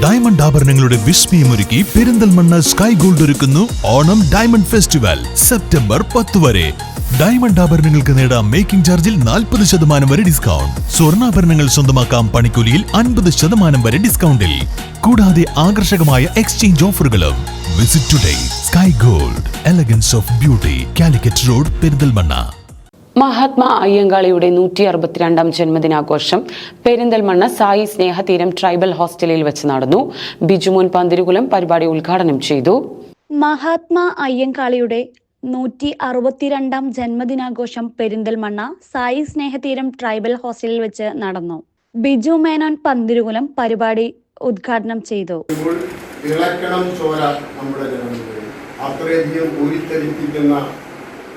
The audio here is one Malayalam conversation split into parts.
ഡയമണ്ട് ആഭരണങ്ങളുടെ വിസ്മയമൊരുക്കി പെരിന്തൽമണ്ണ സ്കൈ ഗോൾഡ് ഒരുക്കുന്നു ഓണം ഡയമണ്ട് ഫെസ്റ്റിവൽ സെപ്റ്റംബർ 10 വരെ. ഡയമണ്ട് ആഭരണങ്ങൾക്ക് നേടാം മേക്കിംഗ് ചാർജിൽ 40% വരെ ഡിസ്കൗണ്ട്. സ്വർണ്ണാഭരണങ്ങൾ സ്വന്തമാക്കാം പണിക്കൂലിയിൽ 50% വരെ ഡിസ്കൗണ്ടിൽ. കൂടാതെ ആകർഷകമായ എക്സ്ചേഞ്ച് ഓഫറുകളും. Visit today Sky Gold, elegance of beauty, Calicut road, Perinthalmanna. Mahatma അയ്യങ്കാളിയുടെ 162ാം ജന്മദിനാഘോഷം പെരിന്തൽമണ്ണ സായി സ്നേഹതീരം ട്രൈബൽ ഹോസ്റ്റലിൽ വെച്ച് നടന്നു. ബിജുമോൻ പന്തിരുകുലം പരിപാടി ഉദ്ഘാടനം ചെയ്തു. മഹാത്മാ അയ്യങ്കാളിയുടെ 162ാം ജന്മദിനാഘോഷം പെരിന്തൽമണ്ണ സായി സ്നേഹതീരം ട്രൈബൽ ഹോസ്റ്റലിൽ വെച്ച് നടന്നു. ബിജു മേനോൻ പന്തിരുകുലം പരിപാടി ഉദ്ഘാടനം ചെയ്തു.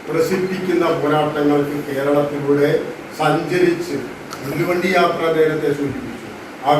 പ്രസിദ്ധിക്കുന്ന പോരാട്ടങ്ങൾക്ക് കേരളത്തിലൂടെ സഞ്ചരിച്ച് വില്ലുവണ്ടി യാത്ര നേരത്തെ സൂചിപ്പിച്ചു. ആ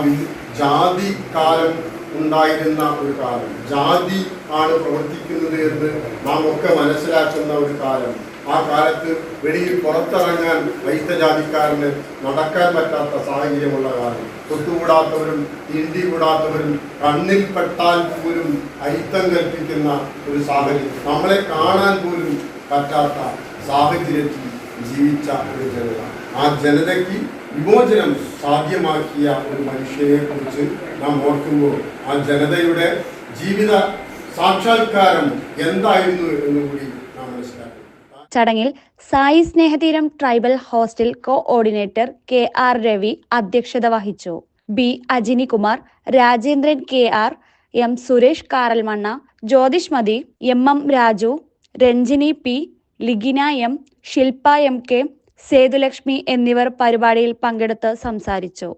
ജാതി കാലം ഉണ്ടായിരുന്ന ഒരു കാലം, ജാതി ആണ് പ്രവർത്തിക്കുന്നത് എന്ന് നാം ഒക്കെ മനസ്സിലാക്കുന്ന ഒരു കാലം. ആ കാലത്ത് വെളിയിൽ പുറത്തിറങ്ങാൻ വൈദ്യജാതിക്കാരന് നടക്കാൻ പറ്റാത്ത സാഹചര്യമുള്ള കാലം. തൊട്ടുകൂടാത്തവരും തിണ്ടി കൂടാത്തവരും കണ്ണിൽപ്പെട്ടാൽ പോലും അയിത്തം കൽപ്പിക്കുന്ന ഒരു സാഹചര്യം, നമ്മളെ കാണാൻ പോലും പറ്റാത്ത സാഹചര്യത്തിൽ ജീവിച്ച ഒരു ജനത. ആ ജനതയ്ക്ക് വിമോചനം സാധ്യമാക്കിയ ഒരു മനുഷ്യനെ കുറിച്ച് നാം ഓർക്കുമ്പോൾ ആ ജനതയുടെ ജീവിത സാക്ഷാത്കാരം എന്തായിരുന്നു എന്നുകൂടി നാം മനസ്സിലാക്കും. ചടങ്ങിൽ Sai Snehatheeram tribal hostel coordinator KR Ravi അധ്യക്ഷത വഹിച്ചു. B അജിനികുമാർ, Rajendran KR, M Suresh Karalmanna, Jyothish മതി, MM Raju, Ranjini P, ലിഗിന M, ശില്പ MK, സേതുലക്ഷ്മി എന്നിവർ പരിപാടിയിൽ പങ്കെടുത്ത് സംസാരിച്ചു.